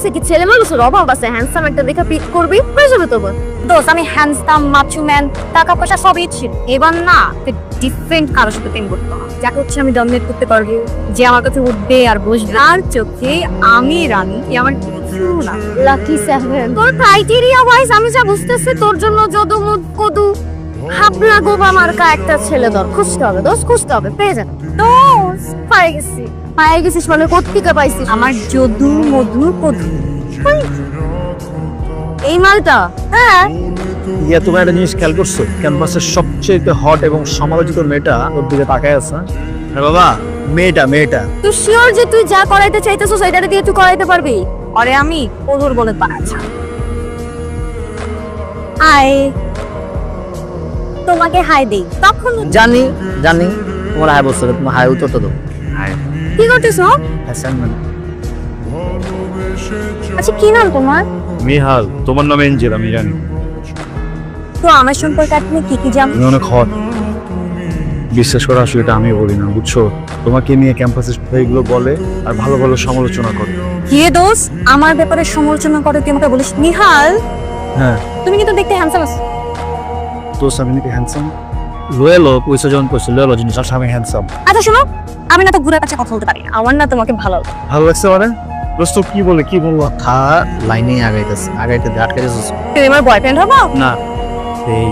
আছে কি ছেলে মানুষের অভাব আছে হ্যান্ডসাম একটা দেখে পিক করবি হয়ে যাবে তো বল দোস্ত আমি হ্যান্ডসাম মাচু ম্যান টাকা পয়সা সবই ছিল এবার না ডিফারেন্ট কারোর সাথে প্রেম করতে হবে যাকে হচ্ছে আমি ডমিনেট করতে পারবো যে আমার কাছে উঠবে আর বসবে আর চোখে আমি রানী আমার কিছু না লাকি সেভেন তোর ক্রাইটেরিয়া ওয়াইজ আমি যা বুঝতেছি তোর জন্য যদু মুদ কদু হাবলা গোবা মার্কা একটা ছেলে দর খুঁজতে হবে দোস্ত খুঁজতে হবে পেয়ে যাবে দোস্ত পায়ে গেছিস মানে কোত্থেকে পাইছিস আমার যদু মধু কদু এই মালটা হ্যাঁ ইয়া তুমি একটা জিনিস খেয়াল করছো ক্যাম্পাসের সবচেয়ে হট এবং সমালোচিত মেয়েটা ওর দিকে তাকায় আছে আরে বাবা মেয়েটা তুই শিওর যে তুই যা করাইতে চাইতেছিস সেটা দিয়ে তুই করাইতে পারবি আরে আমি ওদর বলে বানাচ্ছি হাই তোমাকে হাই দেই তখন জানি তোমার হাই বলছো তোমার হাই উত্তর তো দাও হাই কি করতেছো অ্যাসাইনমেন্ট আচ্ছা কি নাম তোমার মিহাল তোমার নাম এঞ্জেল আমি জানি তো আমার সম্পর্কে আপনি কি জানেন তুমি অনেক হট বিশ্বাস করো আসলে এটা আমি বলি না বুঝছো তোমাকে নিয়ে ক্যাম্পাসে এগুলো বলে আর ভালো ভালো সমালোচনা করে কি দোস্ত আমার ব্যাপারে সমালোচনা করে তুই আমাকে বলিস নিহাল হ্যাঁ তুমি কিন্তু দেখতে হ্যান্ডসাম আছো তো আমি নাকি হ্যান্ডসাম লোয়েলো পয়সা যখন করছে লোয়েলো জিনিস আসলে আমি হ্যান্ডসাম আচ্ছা শোনো আমি না তো ঘুরে কাছে কথা বলতে পারি না আমার না তোমাকে ভালো লাগে ভালো লাগছে মানে দোস্ত কি বলবো খা লাইনে আগাইতেছে আটকাইতেছে তুমি আমার বয়ফ্রেন্ড হবো না এই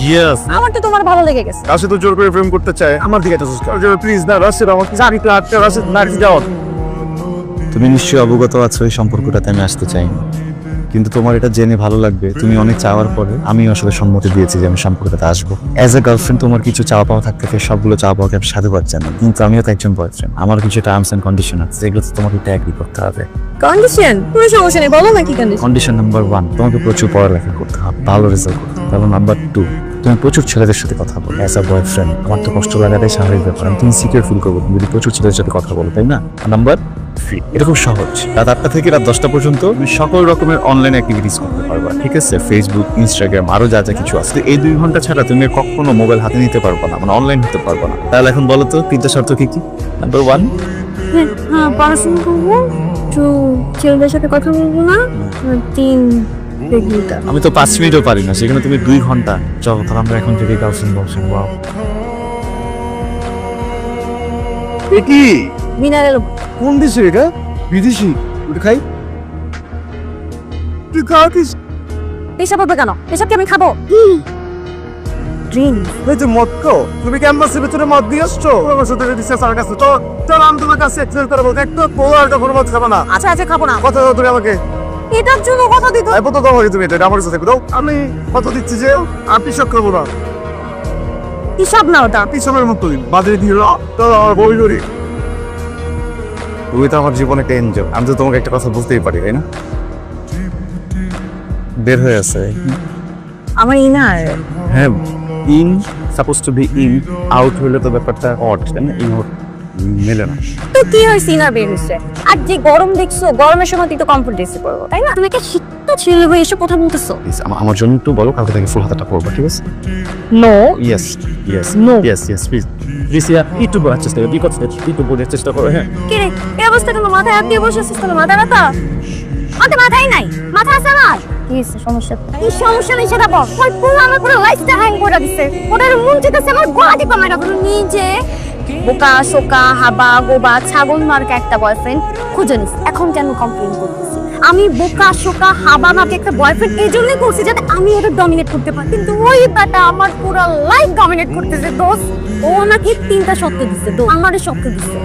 ইয়েস আমার তো তোমার ভালো লেগে গেছে রাশিদ তো জোর করে প্রেম করতে চায় আমার দিকে প্লিজ না রাশিদ আমাকে জানি তো আটকে রাশিদ না যাও তুমি নিশ্চয়ই অবগত আছো এই সম্পর্কটাতে আমি আসতে চাই না কিন্তু তোমার এটা জেনে ভালো লাগবে তুমি অনেক চাওয়ার পরে আমি আসলে সম্মতি দিয়েছি যে আমি সম্পর্কটাতে আসবো অ্যাজ এ গার্লফ্রেন্ড তোমার কিছু চাওয়া পাওয়া থাকতে সবগুলো চাওয়া পাওয়াকে আমি সাধুবাদ জানাই কিন্তু আমিও তো একজন বয়ফ্রেন্ড আমার কিছু টার্মস এন্ড কন্ডিশন আছে যেগুলো তোমাকে এটা এগ্রি করতে হবে কন্ডিশন কোনো সমস্যা নেই বলো না কি কন্ডিশন কন্ডিশন নাম্বার 1 তোমাকে প্রচুর পড়ালেখা করতে হবে ভালো রেজাল্ট করতে হবে এবং নাম্বার 2 তুমি প্রচুর ছেলেদের সাথে কথা বলো অ্যাজ আ বয়ফ্রেন্ড আমার তো কষ্ট লাগাটাই স্বাভাবিক ব্যাপার আমি তুমি সিকিউর ফিল করবো তুমি যদি প্রচুর ছেলেদের সাথে কথা বলো তাই না নাম্বার 3 এটা খুব সহজ রাত 8টা থেকে রাত 10টা পর্যন্ত তুমি সকল রকমের অনলাইন অ্যাক্টিভিটিস করতে পারবা ঠিক আছে ফেসবুক ইনস্টাগ্রাম আরো যা যা কিছু আছে এই 2 ঘন্টা ছাড়া তুমি কখনো মোবাইল হাতে নিতে পারবে না মানে অনলাইন হতে পারবে না তাহলে এখন বলো তো 3টা শর্ত কি নাম্বার 1 হ্যাঁ পড়াশোনা করবো তো ছেলেদের সাথে কথা বলবো না 3 আমি তো 5 মিনিটও পারি না সেখানে তুমি 2 ঘন্টা চলো তাহলে আমরা এখন থেকে গার্লফ্রেন্ড বলছেন ওয়াও কি মিনারেল কোন দেশে এটা বিদেশি ওটা খাই তুই খাওয়াতিস পেশাব হবে কেন পেশাব কি আমি খাবো ড্রিঙ্ক এই যে মদ কো তুমি ক্যাম্পাসের ভিতরে মদ দিয়ে আসছো আমার সাথে দিছে স্যার কাছে তো চল আমি তোমার কাছে এক্সেল করে বলতে একটু পোলারটা করে মদ খাবে না আচ্ছা খাবো না কথা দাও তুমি আমাকে এটার জন্য কথা দিত এই পতো দাও তুমি এটা আমার সাথে দাও আমি কথা দিচ্ছি যে আপনি সব করবো না হিসাব না ওটা পিছনের মতোই বাদে দিল তো আমার বই করি তুমি তো আমার জীবনে একটা এনজয় আমি তো তোমাকে একটা কথা বলতেই পারি তাই না বের হয়ে আছে আমার ইনার হ্যাঁ in suppose two be in out হলে তো ব্যাপারটা অড তাই না ইন মেলে না তো কি হয়েছে ইনার বের হয়েছে আর যে গরম দেখছো গরমের সময় তুই তো কমফোর্ট ড্রেসে পরবো তাই না তুমি একটা শীত ছেলে হয়ে এসে কথা বলতেছো আমার জন্য একটু বলো কালকে থেকে ফুল হাতাটা পরবো ঠিক আছে নো ইয়েস No. প্লিজ রিসিয়া একটু বোঝার চেষ্টা করো বিকজ একটু বোঝার চেষ্টা করো হ্যাঁ কি রে এই অবস্থা কেন মাথায় হাত দিয়ে বসে আছিস কেন মাথা ব্যথা মাথায় নাই মাথা আছে আমার কি সমস্যা এই সমস্যা নেই সেটা বল ওই পুরো আমার পুরো লাইফটা হ্যাং করে দিছে ওদের মন চেতেছে আমার গলা টিপা মারা পুরো নিজে বোকা শোকা হাবা গোবা ছাগল মার্কা একটা বয়ফ্রেন্ড খুঁজে নিস এখন কেন কমপ্লেইন করতেছিস আমি বোকা শোকা হাবা মার্কা একটা বয়ফ্রেন্ড এই জন্যই করছি যাতে আমি ওদের ডমিনেট করতে পারি কিন্তু ওই বাটা আমার পুরো লাইফ ডমিনেট করতেছে দোস্ত ও নাকি 3টা শর্ত দিচ্ছে তো আমারই শর্ত দিচ্ছে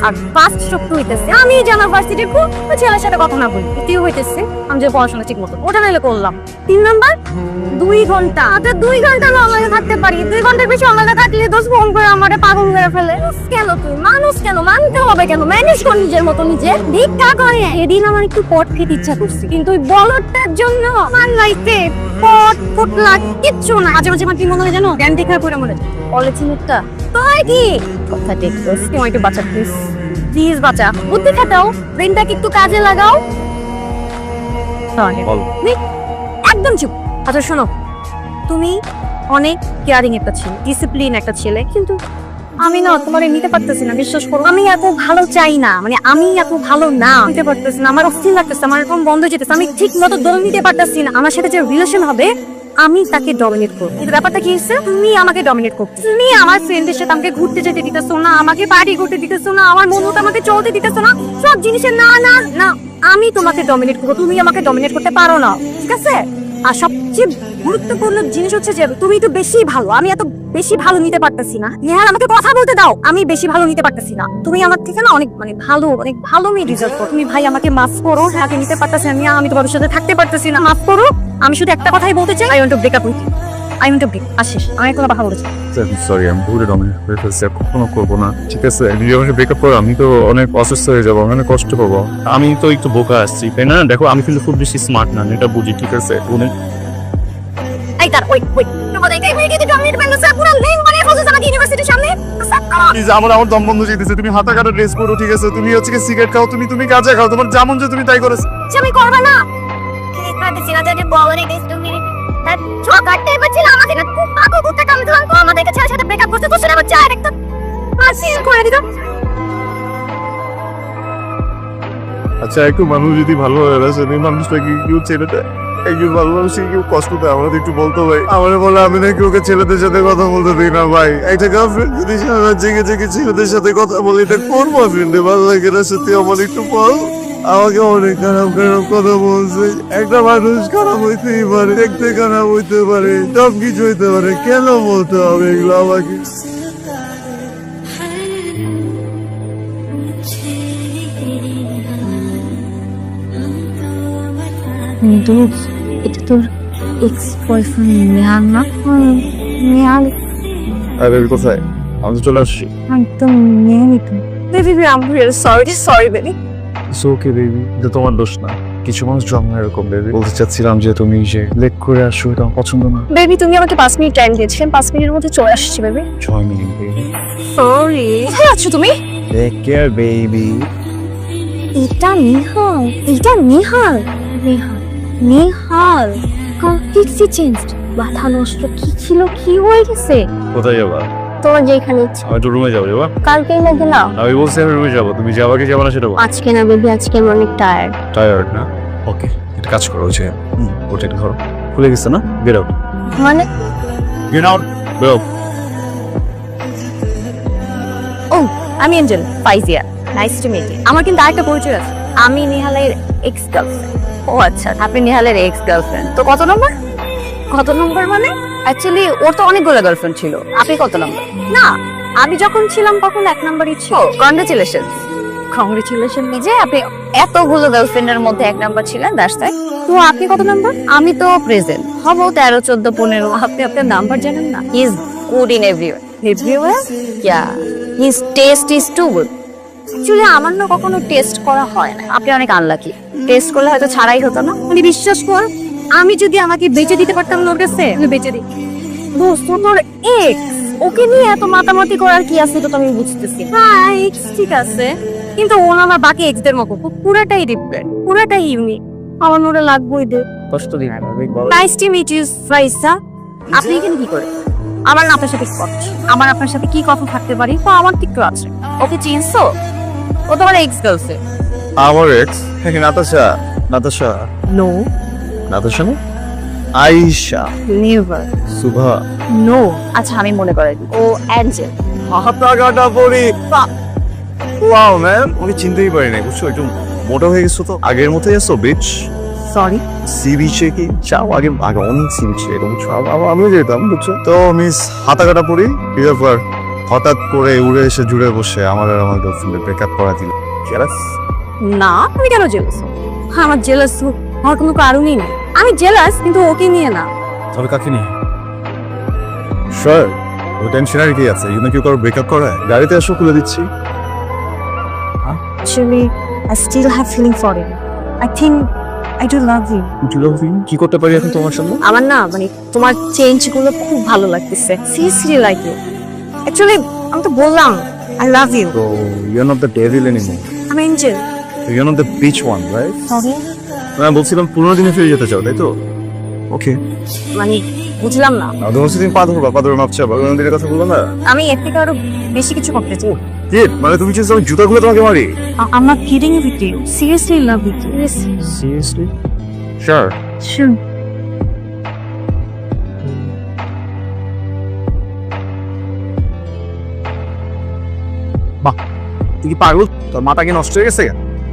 আর ফার্স্ট শর্ত হইতেছে আমি জানা ভার্সিটির খুব ছেলের সাথে কথা না বলি এটিও হইতেছে আমি যে পড়াশোনা ঠিক মতো ওটা নাইলে করলাম 3 নাম্বার 2 ঘন্টা আচ্ছা 2 ঘন্টা অনলাইনে থাকতে পারি 2 ঘন্টার বেশি অনলাইনে থাকলে দোস্ত ফোন করে আমারে পাগল করে ফেলে কেন তুই মানুষ কেন মানতে হবে কেন ম্যানেজ কর নিজের মতো নিজে ভিক্ষা করে এদিন আমার একটু পট খেতে ইচ্ছা করছে কিন্তু ওই বলটার জন্য আমার লাইফে পট ফুটলা কিচ্ছু না মাঝে মাঝে আমার কি মনে হয় জানো জ্ঞান দেখার পরে মনে পলিথিনটা তোর কি কথা ঠিক তুমি একটু বাঁচা প্লিজ বাঁচা বুদ্ধি খাটাও ব্রেনটাকে একটু কাজে লাগাও একদম চুপ আচ্ছা শোনো তুমি অনেক কেয়ারিং একটা ছেলে ডিসিপ্লিন একটা ছেলে কিন্তু আমি না তোমার নিতে পারতেছি না, বিশ্বাস করো। আমি এত ভালো চাই না, মানে আমি এত ভালো না, নিতে পারতেছি না। আমার অস্থির লাগতেছে, আমার এরকম বন্ধ যেতেছে। আমি ঠিক মতো দল নিতে পারতেছি না। আমার সাথে যে রিলেশন হবে আমি তাকে ডমিনেট করবো। কিন্তু ব্যাপারটা কি হচ্ছে, তুমি আমাকে ডমিনেট করছো। তুমি আমার ফ্রেন্ডের সাথে আমাকে ঘুরতে যেতে দিতেছো না, আমাকে পার্টি করতে দিতেছো না, আমার মন মতো আমাকে চলতে দিতেছো না। সব জিনিসের না না না, আমি তোমাকে ডমিনেট করবো, তুমি আমাকে ডমিনেট করতে পারো না, ঠিক আছে? আর সবচেয়ে গুরুত্বপূর্ণ জিনিস হচ্ছে যে তুমি তো বেশি ভালো, আমি এত বেশি ভালো নিতে পারতেছি না। নেহাল আমাকে কথা বলতে দাও, আমি বেশি ভালো নিতে পারতেছি না। তুমি আমার থেকে না অনেক মানে ভালো মেয়ে ডিজার্ভ করো। তুমি ভাই আমাকে মাফ করো, আমাকে নিতে পারতেছি না, আমি তোমার সাথে থাকতে পারতেছি না, মাফ করো। আমি শুধু একটা কথাই বলতে চাই, I want to break up with you, I want to break. আসিস আমি কোনো কথা বলেছি। সরি, আমি ভুলে ডমিনেট করে ফেলছি, আর কখনো করবো না, ঠিক আছে? যদি আমাকে ব্রেকআপ করো আমি তো অনেক অসুস্থ হয়ে যাবো, অনেক কষ্ট পাবো। আমি তো একটু বোকা আসছি, তাই না? দেখো আমি কিন্তু খুব বেশি স্মার্ট না, এটা বুঝি, ঠিক আছে? এই তার ওই তোমাদের এই মেয়েকে তো ডমিনেট করতেছে, পুরো লেন বানিয়ে ফেলছে আমাকে ইউনিভার্সিটির সামনে। প্লিজ, আমার দম বন্ধ যেতেছে। তুমি হাতা কাটা ড্রেস পরো, ঠিক আছে? তুমি হচ্ছে কি সিগারেট খাও, তুমি গাঁজা খাও, তোমার যেমন যে তুমি তাই করেছো। আমি করব না। এই কাটে সিনাতে যে বলরে গেছ তুমি, তার ছোকাটে বছিল আমাকে না, খুব পাগল করতে কাম দিলাম। তো আমাদের ছেলের সাথে ব্রেকআপ করতে তো সেটা আমার চাই একটা মাসিন করে দিত। আচ্ছা, একটু মানুষ যদি ভালো হয়ে গেছে, মানুষটা কি কেউ ছেলেটা একজন ভালো মানুষকে কেউ কষ্ট দেয়, আমরা তো একটু বলতে ভাই। আমার বলে আমি নাকি ওকে ছেলেদের সাথে কথা বলতে দিই না ভাই। একটা গার্লফ্রেন্ড যদি সারা জেগে জেগে ছেলেদের সাথে কথা বলে, এটা কোন বয়ফ্রেন্ডে ভালো লাগে না? সত্যি আমার একটু বল। আমাকে অনেক খারাপ কথা বলছে। একটা মানুষ খারাপ হইতেই পারে, দেখতে খারাপ হইতে পারে, সব কিছু হইতে পারে, কেন বলতে হবে এগুলো আমাকে? কিন্তু এটা তোর এক্স বয়ফ্রেন্ড নেহাল না? নেহাল আরে কোথায়? আমি তো চলে আসছি। একদম নেহালই তো। Baby I am really sorry baby. It's okay baby, এটা তোমার দোষ না। কিছু মানুষ জন্ম এরকম বেবি। বলতে চাচ্ছিলাম যে তুমি যে লেট করে আসছো, এটা আমার পছন্দ না। বেবি তুমি আমাকে 5 মিনিট টাইম দিয়েছিলেন, 5 মিনিটের মধ্যে চলে আসছি বেবি। 6 minute baby. সরি। কোথায় আছো তুমি? Take care baby. এটা নিহাল, নিহাল কমপ্লিটলি চেঞ্জড। মাথা নষ্ট, কি ছিল, কি হয়ে গেছে? কোথায় যাবা? তোমার যেখানে ইচ্ছা। আমি তো রুমে যাবো। যাবা? কালকেই না গেলাম। আমি বলছি আমি রুমে যাবো, তুমি যাবা কি যাবা না সেটা বল। আজকে না বেবি, আজকে আমি অনেক টায়ার্ড। টায়ার্ড না? ওকে, এটা কাজ করো যে ওটা একটু ধরো। খুলে গেছে না? Get out. মানে গেট আউট, বেরো। ও আমি Angel Faizia, nice to meet you. আমার কিন্তু আরেকটা পরিচয় আছে, আমি নিহালের এক্স গার্লফ্রেন্ড। ও আচ্ছা, আপনি নিহালের এক্স গার্লফ্রেন্ড। তো কত নম্বর? কত নম্বর মানে? অ্যাকচুয়ালি ওর তো অনেকগুলো গার্লফ্রেন্ড ছিল। আপনি কত নম্বর? না, আমি যখন ছিলাম তখন 1 নম্বরই ছিল। কংগ্রেচুলেশন নিজে, আপনি এতগুলো গার্লফ্রেন্ডের মধ্যে 1 নম্বর ছিলেন, দ্যাটস রাইট। তো আপনি কত নম্বর? আমি তো প্রেজেন্ট, হবো 13, 14, 15। আপনি আপনার নাম্বার জানেন না? He is good in everywhere. Yeah, his taste is too good. Actually আমার না কখনো টেস্ট করা হয় না। আপনি অনেক আনলাকি, টেস্ট করলে হয়তো ছাড়াই হতো না। মানে বিশ্বাস কর, আমি যদি আমাকে বেঁচে দিতে পারতাম ওর কাছে, আমি বেঁচে দিই। দোস্ত তোর এক্স, ওকে নিয়ে এত মাতামাতি করার কি আছে তো আমি বুঝতেছি। হ্যাঁ এক্স ঠিক আছে, কিন্তু ও না আমার বাকি এক্সদের মতো পুরাটাই ডিফারেন্ট, পুরাটাই ইউনিক। আমার ওরা লাগবেই দে। কষ্ট দিন না, নাইস টু মিট ইউ ফাইসা। আপনি এখানে কি করে? আমার না আপনার সাথে কথা, আমার আপনার সাথে কি কথা থাকতে পারি? তো আমার ঠিক আছে। ওকে চিনছো? ও তোমার এক্স গার্লফ্রেন্ড। আমার এক্স? হ্যাঁ, নাতাশা। নো নাতাশা না, আয়েশা, নেভার, সুভা। নো। আচ্ছা আমি মনে করে দিই, ও অ্যাঞ্জেল। হাতা কাটা পরি। ওয়াও ম্যাম, আমি চিনতেই পারি না, বুঝছো? একটু মোটা হয়ে গেছো তো, আগের মতোই আছো বিচ। সরি। সি বিচে কি যাও? আগে আগে অনেক সি বিচে এরকম, আমিও যেতাম, বুঝছো? তো মিস হাতা কাটা পরি বিয়ার হঠাৎ করে উড়ে এসে জুড়ে বসে আমার আর আমার গার্লফ্রেন্ডের ব্রেকআপ করা দিল। জেলাস? না, আমি কেন জেলাস? আমার জেলাস হওয়ার কোনো কারণই নেই। আমি জেলাস কিন্তু ওকে নিয়ে না। তবে কাকে নিয়ে? স্যার, ও টেনশনারি কি আছে? ইউ নাকি কারো ব্রেকআপ করে? গাড়িতে এসো, খুলে দিচ্ছি। Actually, I still have feeling for you. I think I do love you. কি করতে পারি এখন তোমার সামনে? আমার না মানে তোমার চেঞ্জ গুলো খুব ভালো লাগতেছে। Seriously like you. Actually, আমি তো বললাম I love you. So, you're not the devil anymore. I'm Angel. You're not the bitch one, right? Sorry. আমি বলছিলাম 15 দিনে ফিরে যেতে চাও, তাই তো? ওকে মানে বুঝলাম না। তোমার তুমি পা ধরবা, পা ধরে মাপছে দিনের কথা বলবো না। আমি এর থেকে আরো বেশি কিছু করতে চাই। কি মানে তুমি চাইছো আমি জুতা খুলে তোমাকে মারি? I'm not kidding with you. Seriously love with you. Yes. Seriously? Sure? Sure. তুই কি পাগল? তোর মাথা কি নষ্ট হয়ে গেছে?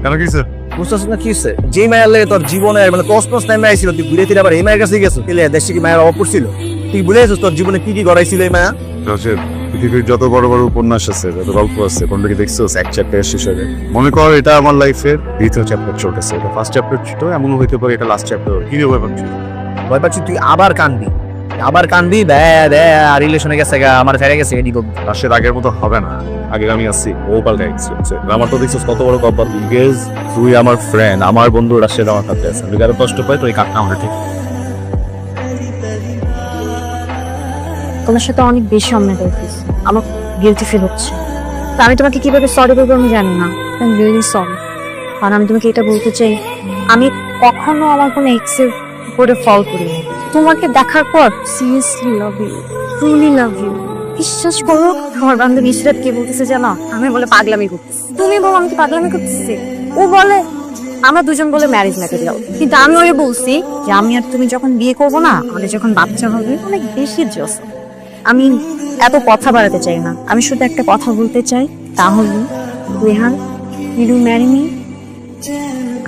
কেন কি স্যার? বুঝতেছ না কি হচ্ছে? যেই মায়ের লাগে তোর জীবনে মানে কসমস টাইমে আইছিল, তুই ঘুরে ফিরে আবার এই মায়ের কাছে গেছো। এলে দেশে কি মায়ের অভাব পড়ছিল? তুই ভুলে গেছিস তোর জীবনে কি কি গড়াইছিল এই মায়া? রাশেদ, পৃথিবীর যত বড় বড় উপন্যাস আছে, যত গল্প আছে, কোনটা কি দেখছো এক চ্যাপ্টার শেষ হবে? মনে কর এটা আমার লাইফের দ্বিতীয় চ্যাপ্টার চলতেছে। এটা ফার্স্ট চ্যাপ্টার ছিল, এমন হইতে পারে এটা লাস্ট চ্যাপ্টার। কি রে ভাবছি? ভয় পাচ্ছি তুই আবার কানবি, আবার কানবি। আর রিলেশনে গেছে গা, আমার ফেরে গেছে এদিক অব্দি। রাশেদ আগের মতো হবে না। আগে আমি আছি, ও পাল্টা গেছে। আমার তো দেখছিস কত বড় কপাল। বিকজ তুই আমার ফ্রেন্ড, আমার বন্ধু রাশেদ আমার কাছে আছে। আমি কারো কষ্ট পাই তো এই কাকটা আমার ঠিক। তোমার সাথে অনেক বেশি অন্যায় করতেছি, আমার গিলটি ফিল হচ্ছে। তো আমি তোমাকে কিভাবে সরি বলবো আমি জানি না। I am really sorry. আর আমি তোমাকে এটা বলতে চাই, আমি কখনো আমার কোনো এক্সের উপরে ফল করিনি। তোমাকে দেখার পর seriously love you, truly love you. বিশ্বাস করো, আমার বান্ধবী ইশরাত কে বলতেছে জানো? আমি বলে পাগলামি করতেছি। তুমি বলো আমি কি পাগলামি করতেছি? ও বলে আমরা দুজন বলে ম্যারেজ না করে যাও। কিন্তু আমি ওরে বলছি যে আমি আর তুমি যখন বিয়ে করবো না, আমাদের যখন বাচ্চা হবে, অনেক বেশি জোস। আমি এত কথা বাড়াতে চাই না, আমি শুধু একটা কথা বলতে চাই, তাহলে রেহান, ইউ ম্যারি মি?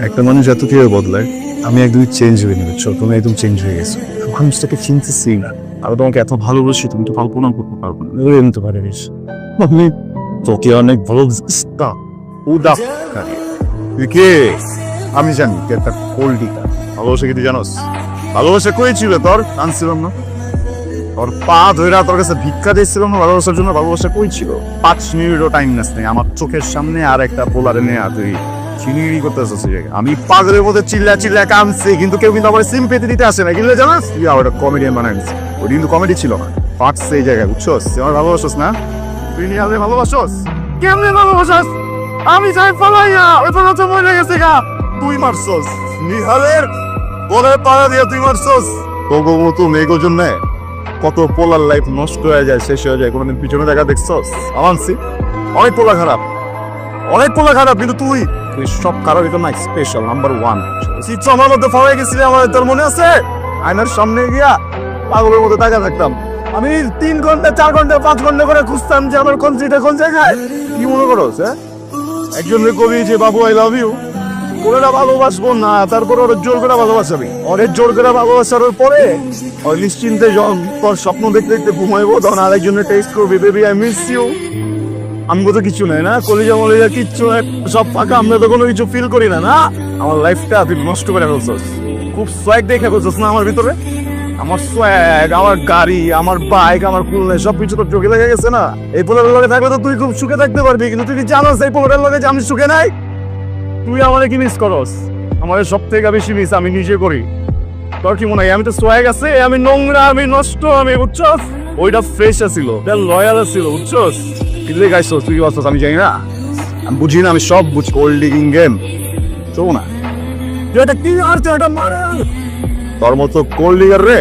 একটা মানুষ এত কিভাবে বদলায়? আমি একদমই চেঞ্জ হয়ে নিচ্ছ, তুমি একদম চেঞ্জ হয়ে গেছো। মানুষটাকে চিনতেছি না। আর তোমাকে এত ভালোবাসি, তুমি তো কল্পনা করতে পারবো না। এমনি পারিস আমি তোকে অনেক ভালো তুই কে? আমি জানি তুই একটা কোল্ডিকা। ভালোবাসা কি তুই জানোস? ভালোবাসা কই ছিল তোর? আনছিলাম না তোর পা ধইরা তোর কাছে ভিক্ষা দিয়েছিলাম না ভালোবাসার জন্য। ভালোবাসা কই ছিল? 5 মিনিটও টাইম নাস নেই আমার চোখের সামনে আর একটা পোলারে নিয়ে তুই চিনিগিরি করতেছিস। আমি পাগলের মধ্যে চিল্লা চিল্লা কামছি, কিন্তু কেউ কিন্তু আমার সিম্পেথি দিতে আসে না। কিন্তু জানাস তুই আবার কমেডিয়ান বানাই দিচ্ছি। ওই কিন্তু কমেডি ছিল না, পার্টস এই জায়গায়, বুঝছস? তুই আমার ভালোবাসস না? তুই নিয়ে আমাদের ভালোবাসস? কেমনে ভালোবাসস? আমি যাই পালাইয়া ওই তো নতুন মরে গেছে গা। তুই মারছস নিহালের বলের পাড়া দিয়ে, তুই মারছস। তোগো মতো মেয়েগো জন্য কত পোলার লাইফ নষ্ট হয়ে যায়, শেষ হয়ে যায়। কোনোদিন পিছনে দেখা দেখছস? আমানছি অনেক পোলা খারাপ, অনেক পোলা খারাপ, কিন্তু তুই সব কারোর ভিতর না স্পেশাল, নাম্বার 1। চিত্র আমার মধ্যে ফাওয়াই গেছিলি, আমার তোর মনে আছে? আয়নার সামনে গিয়া পাগলের মধ্যে টাকা থাকতাম আমি। 3 ঘন্টা 4 ঘন্টা 5 ঘন্টা করে খুঁজতাম যে আমার কোন চিটা কোন জায়গায়। কি মনে করস? হ্যাঁ, একজনের কবি যে বাবু আই লাভ ইউ, ওরা ভালোবাসবো না, তারপর ওরা জোর করে ভালোবাসাবি। অনেক জোর করে ভালোবাসার পরে ওই নিশ্চিন্তে যখন তোর স্বপ্ন দেখতে দেখতে ঘুমাইবো, তখন আরেকজনের টেক্সট করবি, বেবি আই মিস ইউ। আমি তো কিছু নাই না, কলিজা মলিজা কিচ্ছু নাই, সব ফাঁকা। আমরা তো কোনো কিছু ফিল করি না। না, আমার লাইফটা তুই নষ্ট করে ফেলছস। খুব সোয়াগ দেখে ফেলছস না আমার ভিতরে। আমার সোয়াগ, আমার গাড়ি, আমার বাইক, আমার কুলনে সবকিছু তো চোখে লেগে গেছে না। এই পোলারের লগে থাকলে তো তুই খুব সুখে থাকতে পারবি, কিন্তু তুই কি জানোস এই পোলারের লগে যে আমি সুখে নাই? তুই আমারে কি মিস করস? আমার সব থেকে বেশি মিস আমি নিজে করি। তোর কি মনে হয় আমি তো সোয়াগ আছে, আমি নোংরা, আমি নষ্ট, আমি, বুঝছস? ওইটা ফ্রেশ আছিল, লয়াল আছিল, বুঝছস? কিন্তু গাইছস তুই কি বলছস আমি জানি না, আমি বুঝি না, আমি সব বুঝি। কোল্ড ডিগিং গেম চো না, তুই এটা কি আর তুই এটা মারে তোর মতো কোল্ড ডিগার রে।